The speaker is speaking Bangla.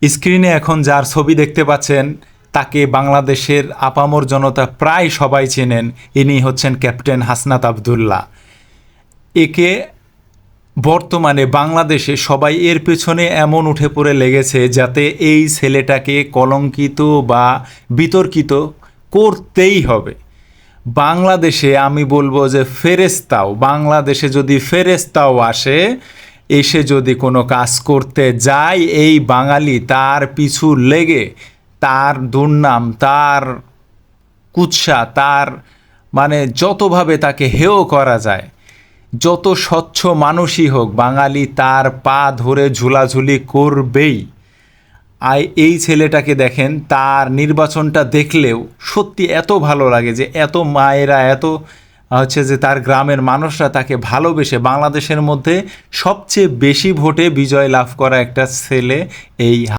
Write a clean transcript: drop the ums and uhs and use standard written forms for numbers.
স্ক্রিনে এখন যার ছবি দেখতে পাচ্ছেন তাকে বাংলাদেশের আপামর জনতা প্রায় সবাই চেনেন। ইনি হচ্ছেন ক্যাপ্টেন হাসনাত আবদুল্লাহ। একে বর্তমানে বাংলাদেশে সবাই এর পেছনে এমন উঠে পড়ে লেগেছে যাতে এই ছেলেটাকে কলঙ্কিত বা বিতর্কিত করতেই হবে। বাংলাদেশে আমি বলবো যে বাংলাদেশে যদি ফেরেস্তাও আসে, এসে যদি কোনো কাজ করতে যায়, এই বাঙালি তার পিছু লেগে তার দুর্নাম, তার কুৎসা, তার মানে যতভাবে তাকে হেয় করা যায়, যত স্বচ্ছ মানুষই হোক, বাঙালি তার পা ধরে ঝুলাঝুলি করবেই। এই ছেলেটাকে দেখেন, তার নির্বাচনটা দেখলেও সত্যি এত ভালো লাগে যে এত মায়েরা, এত হচ্ছে যে তার গ্রামের মানুষরা তাকে ভালোবেসে বাংলাদেশের মধ্যে সবচেয়ে বেশি ভোটে বিজয় লাভ করা একটা ছেলে এই